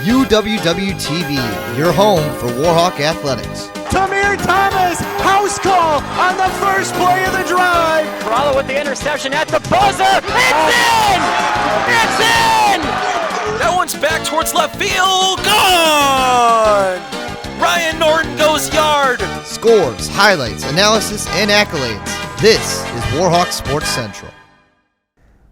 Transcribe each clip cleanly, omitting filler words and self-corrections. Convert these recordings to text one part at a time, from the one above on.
UWW-TV, your home for Warhawk Athletics. Tamir Thomas, house call on the first play of the drive. Corralo with the interception at the buzzer. It's in! It's in! That one's back towards left field. Gone! Ryan Norton goes yard. Scores, highlights, analysis, and accolades. This is Warhawk Sports Central.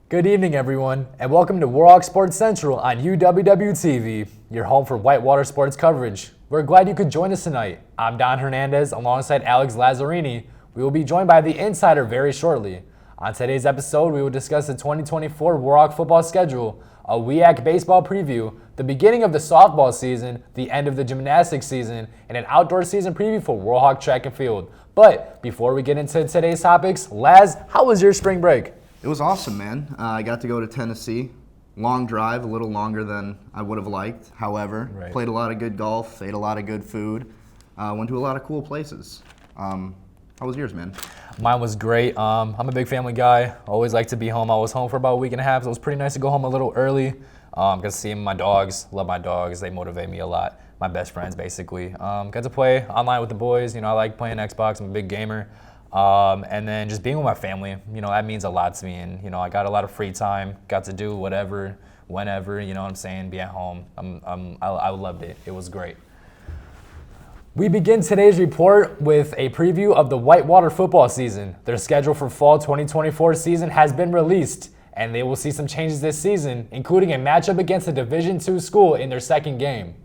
Good evening, everyone, and welcome to Warhawk Sports Central on UWW-TV, your home for whitewater sports coverage. We're glad you could join us tonight. I'm Don Hernandez alongside Alex Lazzarini. We will be joined by the Insider very shortly. On today's episode, we will discuss the 2024 Warhawk football schedule, a WEAC baseball preview, the beginning of the softball season, the end of the gymnastics season, and an outdoor season preview for Warhawk track and field. But before we get into today's topics, Laz, how was your spring break? It was awesome, man. I got to go to Tennessee. Long drive, a little longer than I would have liked. However, played a lot of good golf, ate a lot of good food, went to a lot of cool places. How was yours, man? Mine was great. I'm a big family guy. Always like to be home. I was home for about a week and a half, so it was pretty nice to go home a little early. Got to see my dogs. Love my dogs. They motivate me a lot. My best friends, basically. Got to play online with the boys. You know, I like playing Xbox. I'm a big gamer. And then just being with my family, you know, that means a lot to me. And, you know, I got a lot of free time, got to do whatever, whenever, you know what I'm saying, be at home. I loved it. It was great. We begin today's report with a preview of the Whitewater football season. Their schedule for fall 2024 season has been released, and they will see some changes this season, including a matchup against a Division II school in their second game.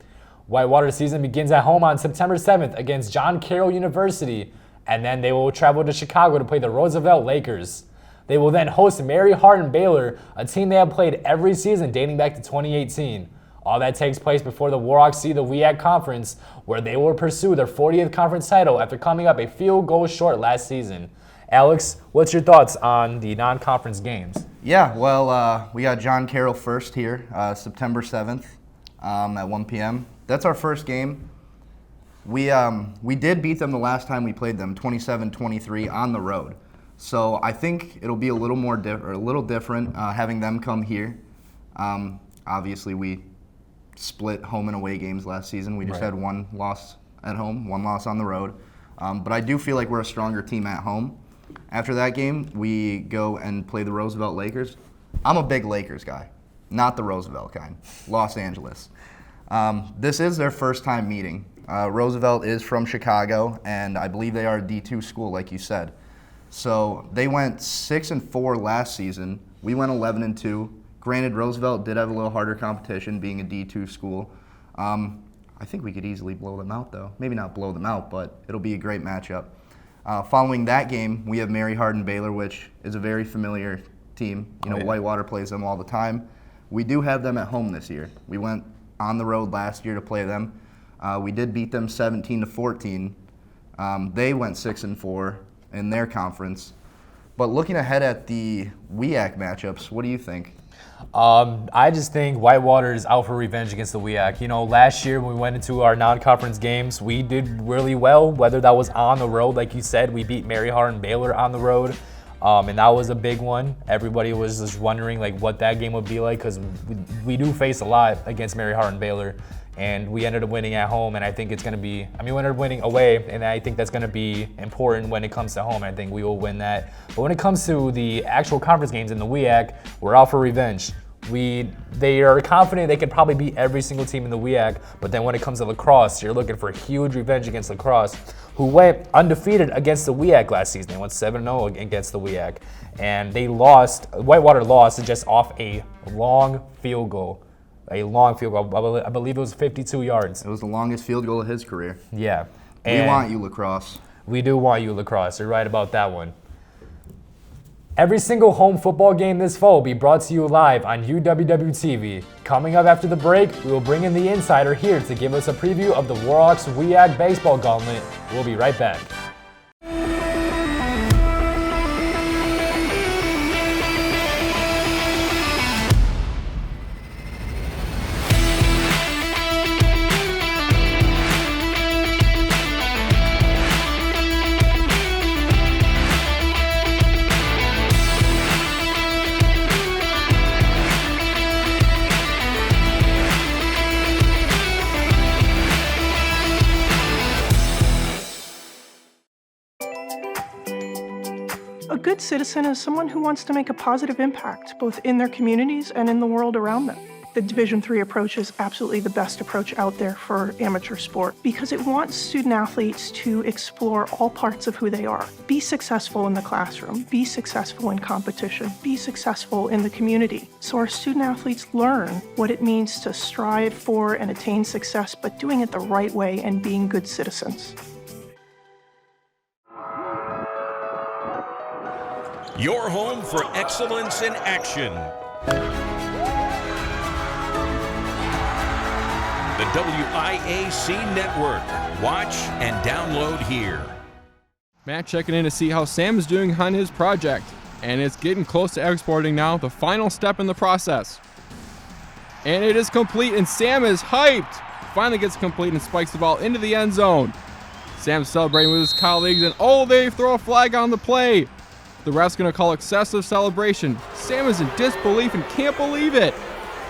Whitewater season begins at home on September 7th against John Carroll University, and then they will travel to Chicago to play the Roosevelt Lakers. They will then host Mary Hardin Baylor, a team they have played every season dating back to 2018. All that takes place before the Warhawks see the WEAC Conference, where they will pursue their 40th conference title after coming up a field goal short last season. Alex, what's your thoughts on the non-conference games? Yeah, well, we got John Carroll first here, September 7th at 1 p.m. That's our first game. We did beat them the last time we played them, 27-23 on the road. So I think it'll be a little more different having them come here. Obviously, we split home and away games last season. We just had one loss at home, one loss on the road. But I do feel like we're a stronger team at home. After that game, we go and play the Roosevelt Lakers. I'm a big Lakers guy, not the Roosevelt kind, Los Angeles. This is their first time meeting. Roosevelt is from Chicago, and I believe they are a D2 school, like you said. So they went 6-4 last season. We went 11-2. Granted, Roosevelt did have a little harder competition, being a D2 school. I think we could easily blow them out, though. Maybe not blow them out, but it'll be a great matchup. Following that game, we have Mary Hardin Baylor, which is a very familiar team. You know, Whitewater plays them all the time. We do have them at home this year. We went on the road last year to play them. We did beat them 17-14. They went 6-4 in their conference. But looking ahead at the WEAC matchups, what do you think? I just think Whitewater is out for revenge against the WEAC. You know, last year when we went into our non-conference games, we did really well, whether that was on the road, like you said. We beat Mary Hardin Baylor on the road, and that was a big one. Everybody was just wondering like what that game would be like, because we do face a lot against Mary Hardin Baylor. And we ended up winning at home, and I think it's going to be, we ended up winning away, and I think that's going to be important when it comes to home. I think we will win that. But when it comes to the actual conference games in the WEAC, we're out for revenge. They are confident they could probably beat every single team in the WEAC, but then when it comes to lacrosse, you're looking for huge revenge against lacrosse, who went undefeated against the WEAC last season. They went 7-0 against the WEAC, and Whitewater lost just off a long field goal. I believe it was 52 yards. It was the longest field goal of his career. Yeah. We want you, lacrosse. We do want you, lacrosse. You're right about that one. Every single home football game this fall will be brought to you live on UWW-TV. Coming up after the break, we will bring in the Insider here to give us a preview of the Warhawks WEAC baseball gauntlet. We'll be right back. good citizen is someone who wants to make a positive impact, both in their communities and in the world around them. The Division III approach is absolutely the best approach out there for amateur sport because it wants student athletes to explore all parts of who they are. Be successful in the classroom, be successful in competition, be successful in the community. So our student athletes learn what it means to strive for and attain success, but doing it the right way and being good citizens. Your home for excellence in action. The WIAC Network. Watch and download here. Matt checking in to see how Sam is doing on his project. And it's getting close to exporting now, the final step in the process. And it is complete, and Sam is hyped. Finally gets complete and spikes the ball into the end zone. Sam's celebrating with his colleagues, and they throw a flag on the play. The ref's going to call excessive celebration. Sam is in disbelief and can't believe it.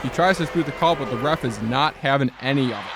He tries to dispute the call, but the ref is not having any of it.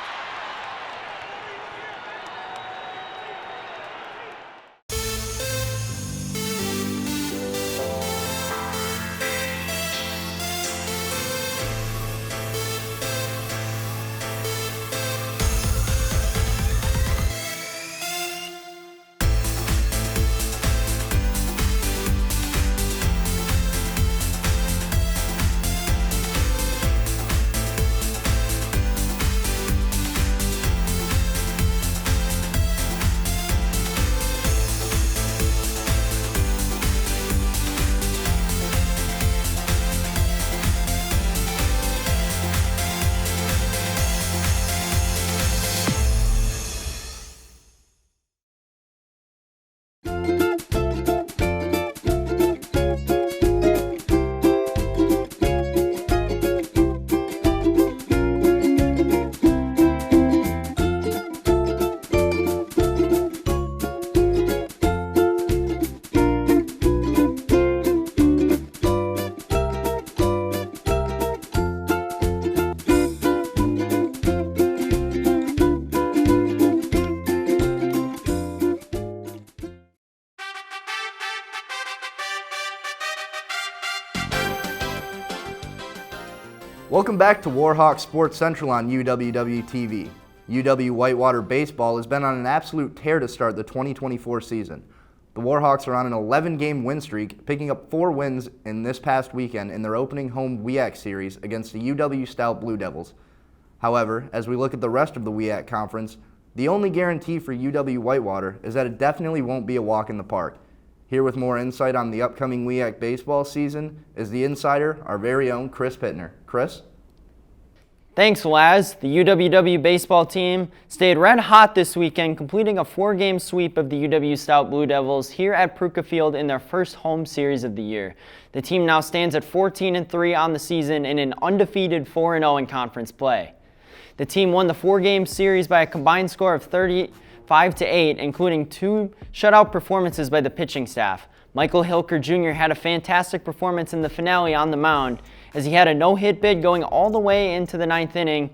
Welcome back to Warhawk Sports Central on UWW-TV. UW Whitewater Baseball has been on an absolute tear to start the 2024 season. The Warhawks are on an 11-game win streak, picking up 4 wins in this past weekend in their opening home WIAC series against the UW Stout Blue Devils. However, as we look at the rest of the WIAC conference, the only guarantee for UW Whitewater is that it definitely won't be a walk in the park. Here with more insight on the upcoming WIAC baseball season is the insider, our very own Chris Pittner. Chris? Thanks, Laz. The UWW baseball team stayed red hot this weekend, completing a 4-game sweep of the UW Stout Blue Devils here at Pruka Field in their first home series of the year. The team now stands at 14-3 on the season and an undefeated 4-0 in conference play. The team won the 4-game series by a combined score of 35-8, including 2 shutout performances by the pitching staff. Michael Hilker Jr. had a fantastic performance in the finale on the mound, as he had a no-hit bid going all the way into the 9th inning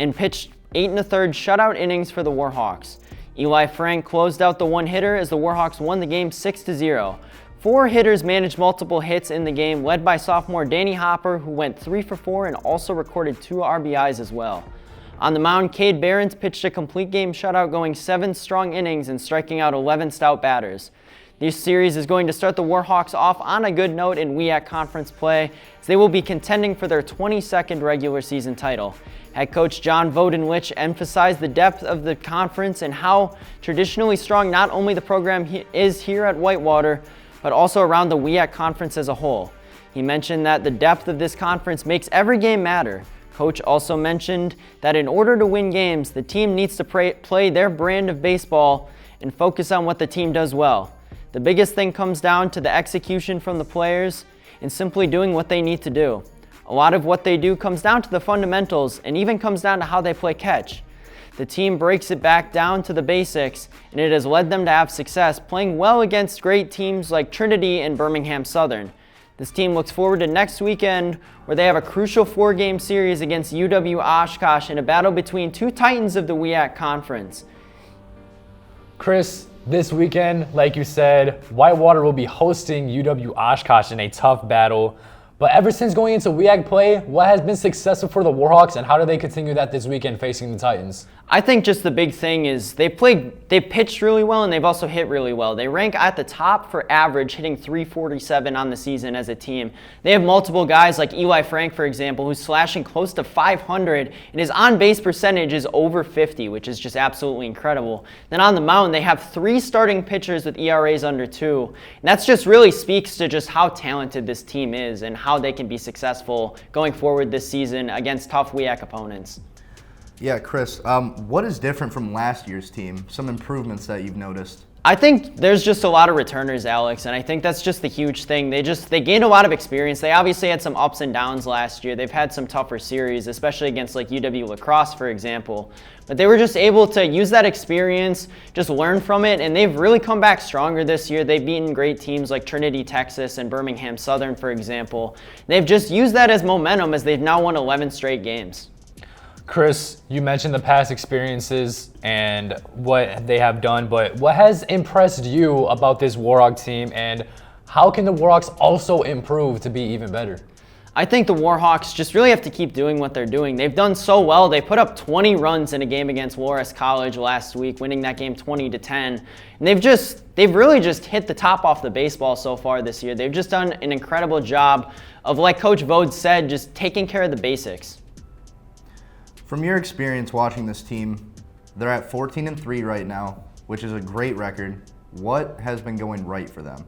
and pitched 8 1/3 shutout innings for the Warhawks. Eli Frank closed out the one-hitter as the Warhawks won the game 6-0. 4 hitters managed multiple hits in the game, led by sophomore Danny Hopper, who went 3 for 4 and also recorded 2 RBIs as well. On the mound, Cade Behrens pitched a complete game shutout, going 7 strong innings and striking out 11 stout batters. This series is going to start the Warhawks off on a good note in WIAC conference play, as they will be contending for their 22nd regular season title. Head coach John Vodenlich emphasized the depth of the conference and how traditionally strong not only the program is here at Whitewater, but also around the WIAC conference as a whole. He mentioned that the depth of this conference makes every game matter. Coach also mentioned that in order to win games, the team needs to play their brand of baseball and focus on what the team does well. The biggest thing comes down to the execution from the players and simply doing what they need to do. A lot of what they do comes down to the fundamentals and even comes down to how they play catch. The team breaks it back down to the basics, and it has led them to have success playing well against great teams like Trinity and Birmingham Southern. This team looks forward to next weekend, where they have a crucial 4-game series against UW Oshkosh in a battle between 2 titans of the WIAC conference. Chris, This weekend, like you said, Whitewater will be hosting UW Oshkosh in a tough battle. But ever since going into WEAC play, what has been successful for the Warhawks, and how do they continue that this weekend facing the Titans? I think just the big thing is they pitched really well, and they've also hit really well. They rank at the top for average, hitting .347 on the season as a team. They have multiple guys like Eli Frank, for example, who's slashing close to .500, and his on-base percentage is over 50, which is just absolutely incredible. Then on the mound, they have 3 starting pitchers with ERAs under 2. And that just really speaks to just how talented this team is and how they can be successful going forward this season against tough WEAC opponents. Yeah, Chris, what is different from last year's team? Some improvements that you've noticed? I think there's just a lot of returners, Alex, and I think that's just the huge thing. They gained a lot of experience. They obviously had some ups and downs last year. They've had some tougher series, especially against like UW Lacrosse, for example. But they were just able to use that experience, just learn from it, and they've really come back stronger this year. They've beaten great teams like Trinity, Texas, and Birmingham Southern, for example. They've just used that as momentum as they've now won 11 straight games. Chris, you mentioned the past experiences and what they have done, but what has impressed you about this Warhawk team, and how can the Warhawks also improve to be even better? I think the Warhawks just really have to keep doing what they're doing. They've done so well. They put up 20 runs in a game against Loras College last week, winning that game 20-10. And they've really just hit the top off the baseball so far this year. They've just done an incredible job of, like Coach Vode said, just taking care of the basics. From your experience watching this team, they're at 14-3 right now, which is a great record. What has been going right for them?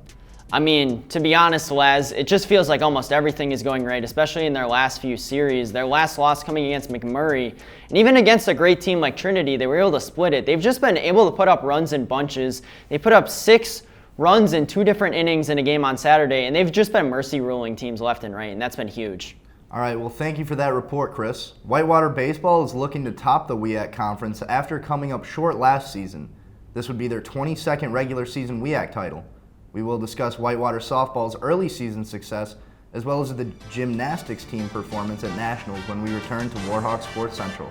I mean, to be honest, Laz, it just feels like almost everything is going right, especially in their last few series. Their last loss coming against McMurray, and even against a great team like Trinity, they were able to split it. They've just been able to put up runs in bunches. They put up 6 runs in 2 different innings in a game on Saturday, and they've just been mercy ruling teams left and right, and that's been huge. All right, well, thank you for that report, Chris. Whitewater Baseball is looking to top the WEAC Conference after coming up short last season. This would be their 22nd regular season WEAC title. We will discuss Whitewater Softball's early season success, as well as the gymnastics team performance at Nationals when we return to Warhawk Sports Central.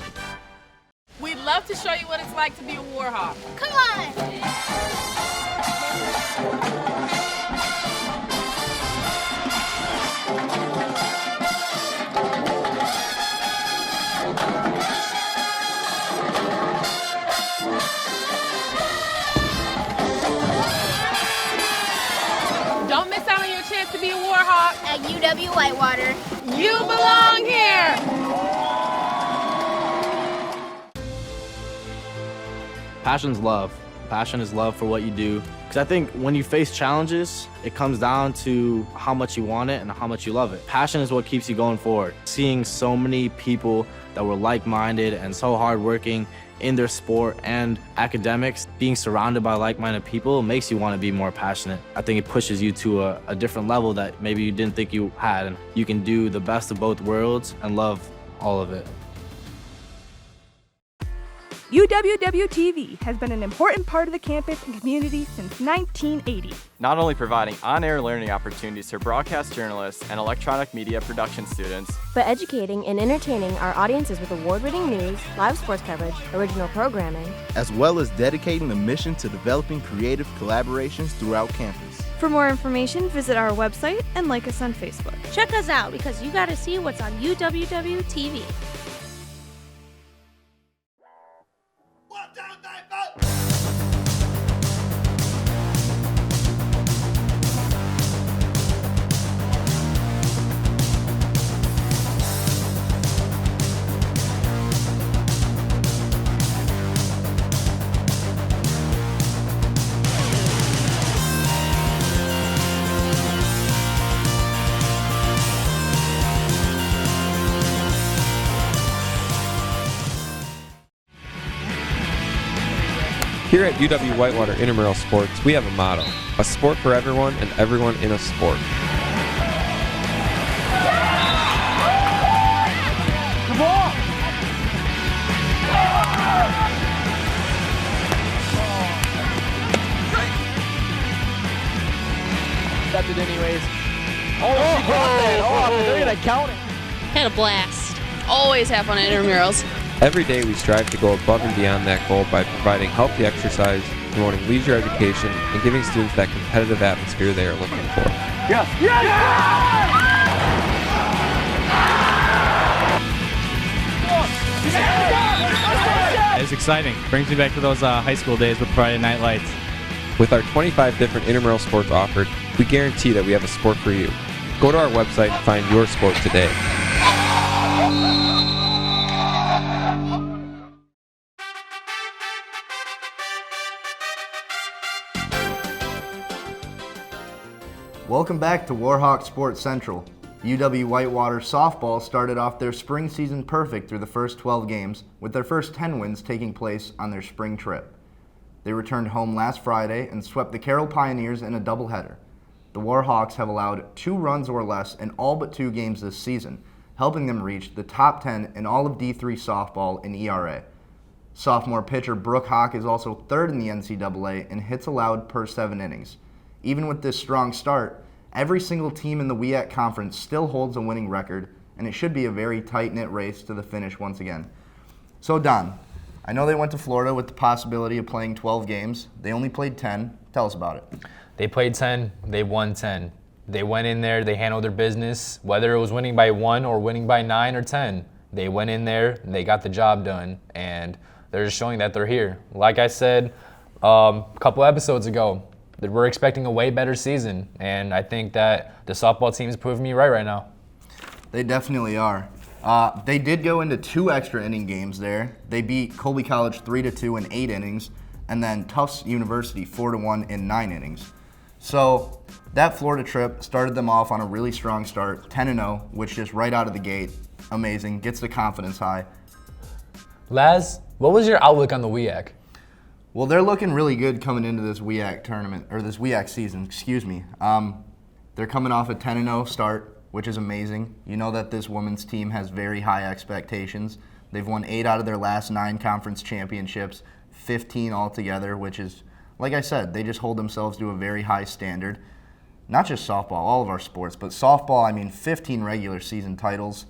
We'd love to show you what it's like to be a Warhawk. Come on! Don't miss out on your chance to be a Warhawk at UW Whitewater. You belong here! Passion's love. Passion is love for what you do. Because I think when you face challenges, it comes down to how much you want it and how much you love it. Passion is what keeps you going forward. Seeing so many people that were like-minded and so hardworking in their sport and academics, being surrounded by like-minded people makes you want to be more passionate. I think it pushes you to a different level that maybe you didn't think you had. And you can do the best of both worlds and love all of it. UWW-TV has been an important part of the campus and community since 1980. Not only providing on-air learning opportunities for broadcast journalists and electronic media production students, but educating and entertaining our audiences with award-winning news, live sports coverage, original programming, as well as dedicating the mission to developing creative collaborations throughout campus. For more information, visit our website and like us on Facebook. Check us out because you gotta see what's on UWW-TV. Here at UW Whitewater Intramural Sports, we have a motto: a sport for everyone and everyone in a sport. Come on! Stepped it anyways. Oh, she got that off. They're going to count it. Had a blast. Always have fun at intramurals. Every day we strive to go above and beyond that goal by providing healthy exercise, promoting leisure education and giving students that competitive atmosphere they are looking for. Yes! Yes! It's exciting. Brings me back to those high school days with Friday Night Lights. With our 25 different intramural sports offered, we guarantee that we have a sport for you. Go to our website and find your sport today. Welcome back to Warhawk Sports Central. UW Whitewater softball started off their spring season perfect through the first 12 games, with their first 10 wins taking place on their spring trip. They returned home last Friday and swept the Carroll Pioneers in a doubleheader. The Warhawks have allowed 2 runs or less in all but 2 games this season, helping them reach the top 10 in all of D3 softball in ERA. Sophomore pitcher Brooke Hawk is also 3rd in the NCAA in hits allowed per 7 innings. Even with this strong start, every single team in the WIAC conference still holds a winning record, and it should be a very tight-knit race to the finish once again. So Don, I know they went to Florida with the possibility of playing 12 games. They only played 10. Tell us about it. They played 10, they won 10. They went in there, they handled their business, whether it was winning by 1 or winning by 9 or 10. They went in there, they got the job done, and they're just showing that they're here. Like I said a couple episodes ago, that we're expecting a way better season, and I think that the softball team is proving me right now. They definitely are. They did go into 2 extra inning games there. They beat Colby College 3-2 in 8 innings, and then Tufts University 4-1 in 9 innings. So that Florida trip started them off on a really strong start, 10-0, which just right out of the gate, amazing, gets the confidence high. Laz, what was your outlook on the WIAC? Well, they're looking really good coming into this WIAC tournament, or this WIAC season, excuse me. They're coming off a 10-0 start, which is amazing. You know that this women's team has very high expectations. They've won 8 out of their last 9 conference championships, 15 altogether, which is, like I said, they just hold themselves to a very high standard. Not just softball, all of our sports, but softball, 15 regular season titles,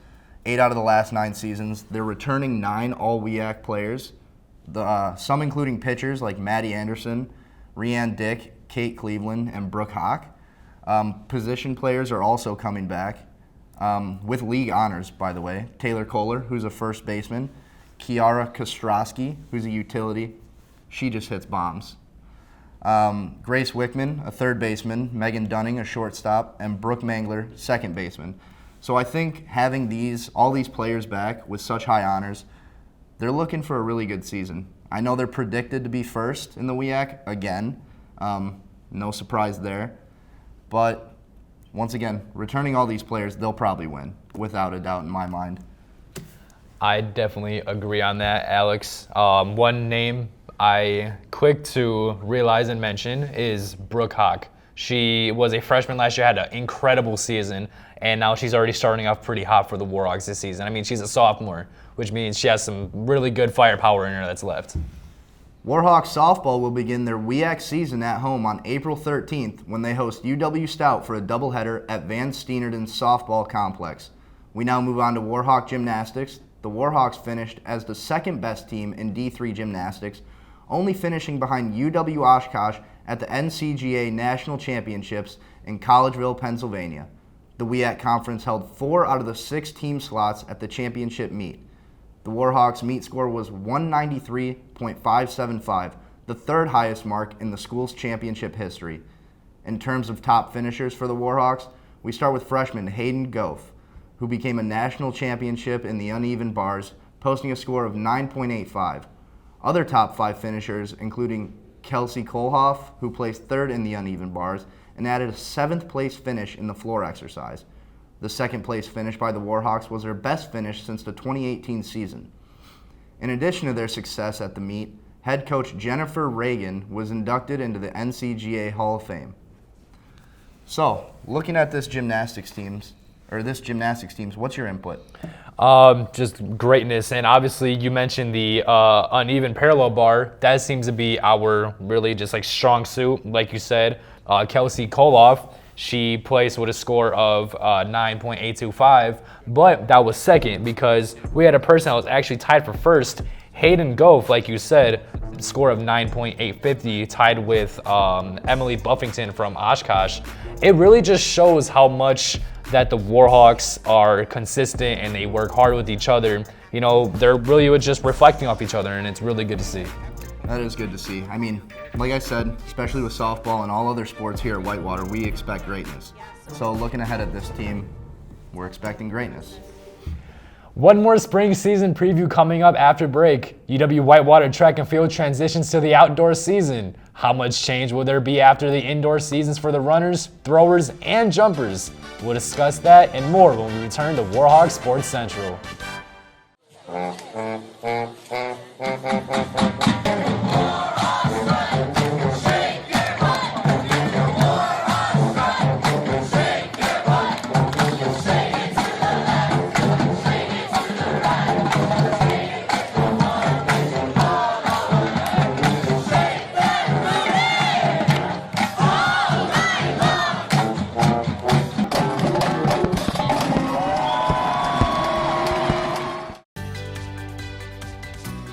8 out of the last 9 seasons. They're returning 9 all WIAC players. Some including pitchers like Maddie Anderson, Rianne Dick, Kate Cleveland, and Brooke Hawk. Position players are also coming back with league honors, by the way. Taylor Kohler, who's a first baseman. Kiara Kostrowski, who's a utility. She just hits bombs. Grace Wickman, a third baseman. Megan Dunning, a shortstop. And Brooke Mangler, second baseman. So I think having all these players back with such high honors, they're looking for a really good season. I know they're predicted to be first in the WIAC again. No surprise there. But once again, returning all these players, they'll probably win, without a doubt in my mind. I definitely agree on that, Alex. One name I quick to realize and mention is Brooke Hawk. She was a freshman last year, had an incredible season, and now she's already starting off pretty hot for the Warhawks this season. She's a sophomore, which means she has some really good firepower in her that's left. Warhawk softball will begin their WIAC season at home on April 13th when they host UW Stout for a doubleheader at Van Steenerden Softball Complex. We now move on to Warhawk gymnastics. The Warhawks finished as the second best team in D3 gymnastics, only finishing behind UW Oshkosh at the NCGA National Championships in Collegeville, Pennsylvania. The WIAC conference held 4 out of the 6 team slots at the championship meet. The Warhawks' meet score was 193.575, the 3rd highest mark in the school's championship history. In terms of top finishers for the Warhawks, we start with freshman Hayden Goff, who became a national championship in the uneven bars, posting a score of 9.85. Other top 5 finishers, including Kelsey Kohlhoff, who placed 3rd in the uneven bars, and added a 7th place finish in the floor exercise. The 2nd place finish by the Warhawks was their best finish since the 2018 season. In addition to their success at the meet, head coach Jennifer Reagan was inducted into the NCGA Hall of Fame. So, looking at this gymnastics teams, what's your input? Just greatness, and obviously you mentioned the uneven parallel bar. That seems to be our really just strong suit, like you said. Kelsey Kohlhoff, she placed with a score of 9.825, but that was second because we had a person that was actually tied for first. Hayden Goff, like you said, score of 9.850, tied with Emily Buffington from Oshkosh. It really just shows how much that the Warhawks are consistent and they work hard with each other. You know, they're really just reflecting off each other, and it's really good to see. That is good to see. I mean, like I said, especially with softball and all other sports here at Whitewater, we expect greatness. So looking ahead at this team, we're expecting greatness. One more spring season preview coming up after break. UW Whitewater track and field transitions to the outdoor season. How much change will there be after the indoor seasons for the runners, throwers, and jumpers? We'll discuss that and more when we return to Warhawk Sports Central.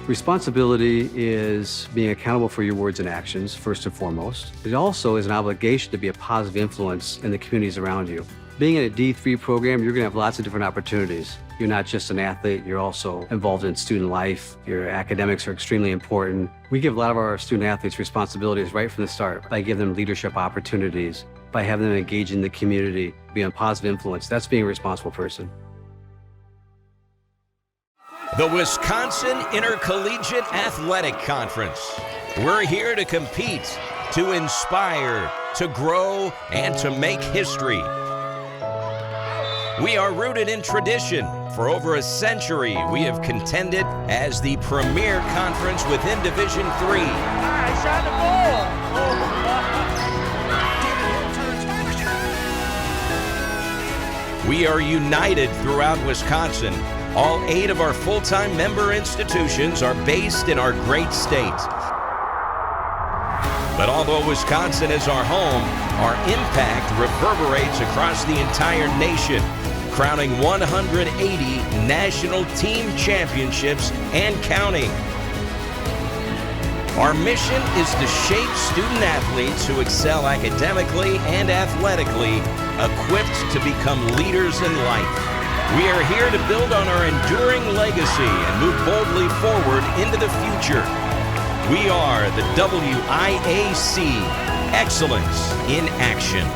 Responsibility is being accountable for your words and actions, first and foremost. It also is an obligation to be a positive influence in the communities around you. Being in a D3 program, you're going to have lots of different opportunities. You're not just an athlete, you're also involved in student life. Your academics are extremely important. We give a lot of our student athletes responsibilities right from the start by giving them leadership opportunities, by having them engage in the community, be a positive influence. That's being a responsible person. The Wisconsin Intercollegiate Athletic Conference. We're here to compete, to inspire, to grow, and to make history. We are rooted in tradition. For over a century, we have contended as the premier conference within Division III. I shot the ball. We are united throughout Wisconsin. All 8 of our full-time member institutions are based in our great state. But although Wisconsin is our home, our impact reverberates across the entire nation, crowning 180 national team championships and counting. Our mission is to shape student athletes who excel academically and athletically, equipped to become leaders in life. We are here to build on our enduring legacy and move boldly forward into the future. We are the WIAC, Excellence in Action.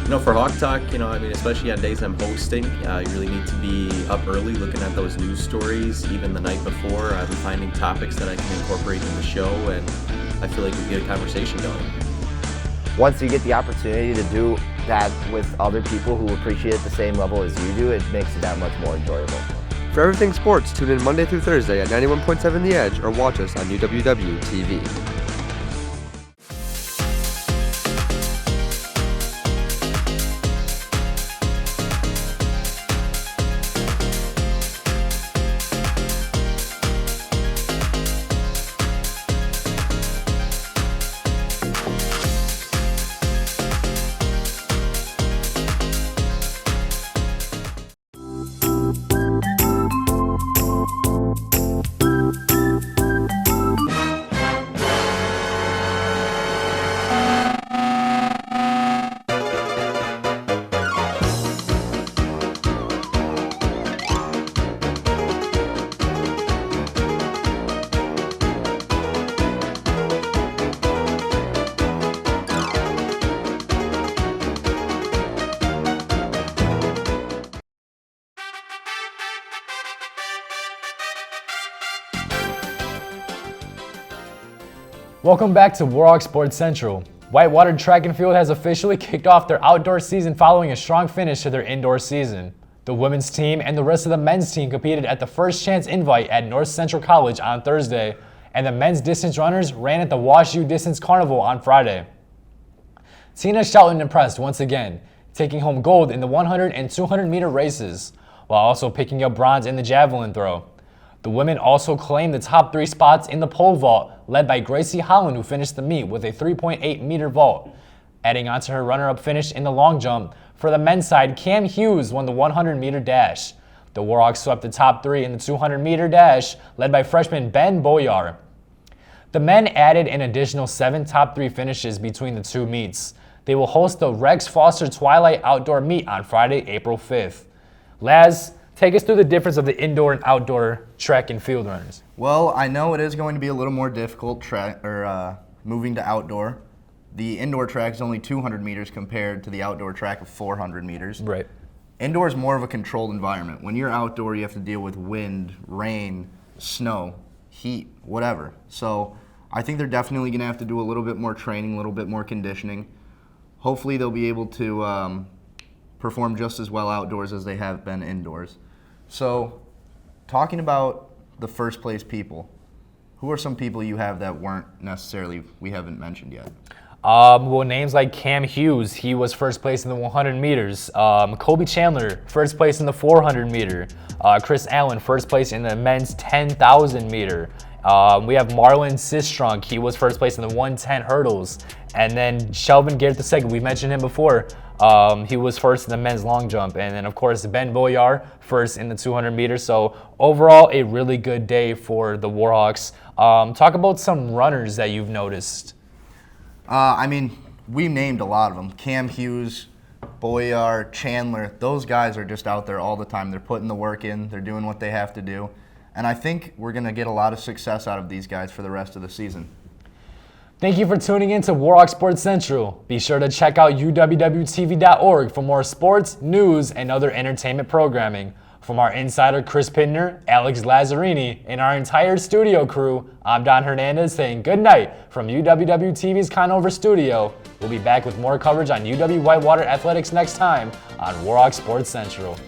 You know, for Hawk Talk, especially on days I'm hosting, you really need to be up early looking at those news stories. Even the night before, I'm finding topics that I can incorporate in the show, and I feel like we get a conversation going. Once you get the opportunity to do that with other people who appreciate it the same level as you do, it makes it that much more enjoyable. For everything sports, tune in Monday through Thursday at 91.7 The Edge or watch us on UWW TV. Welcome back to Warhawk Sports Central. Whitewater Track and Field has officially kicked off their outdoor season following a strong finish to their indoor season. The women's team and the rest of the men's team competed at the First Chance Invite at North Central College on Thursday, and the men's distance runners ran at the Wash U Distance Carnival on Friday. Tina Shelton impressed once again, taking home gold in the 100 and 200 meter races, while also picking up bronze in the javelin throw. The women also claimed the top 3 spots in the pole vault, led by Gracie Holland, who finished the meet with a 3.8 meter vault. Adding on to her runner-up finish in the long jump, for the men's side, Cam Hughes won the 100 meter dash. The Warhawks swept the top 3 in the 200-meter dash, led by freshman Ben Boyar. The men added an additional 7 top 3 finishes between the two meets. They will host the Rex Foster Twilight Outdoor Meet on Friday, April 5th. Laz, take us through the difference of the indoor and outdoor track and field runners. Well, I know it is going to be a little more difficult moving to outdoor. The indoor track is only 200 meters compared to the outdoor track of 400 meters. Right. Indoor is more of a controlled environment. When you're outdoor, you have to deal with wind, rain, snow, heat, whatever. So I think they're definitely going to have to do a little bit more training, a little bit more conditioning. Hopefully they'll be able to perform just as well outdoors as they have been indoors. So talking about the first place people, who are some people you have that weren't necessarily, we haven't mentioned yet? Well, names like Cam Hughes, he was first place in the 100 meters. Kobe Chandler, first place in the 400 meter. Chris Allen, first place in the men's 10,000 meter. We have Marlon Sistrunk, he was first place in the 110 hurdles. And then Shelvin Garrett II, we mentioned him before. He was first in the men's long jump. And then, of course, Ben Boyar, first in the 200 meters. So overall, a really good day for the Warhawks. Talk about some runners that you've noticed. I mean, we named a lot of them. Cam Hughes, Boyar, Chandler, those guys are just out there all the time. They're putting the work in. They're doing what they have to do. And I think we're going to get a lot of success out of these guys for the rest of the season. Thank you for tuning in to Warhawk Sports Central. Be sure to check out uwwtv.org for more sports, news, and other entertainment programming. From our insider Chris Pittner, Alex Lazzarini, and our entire studio crew, I'm Don Hernandez saying good night from UWW-TV's Conover studio. We'll be back with more coverage on UW Whitewater Athletics next time on Warhawk Sports Central.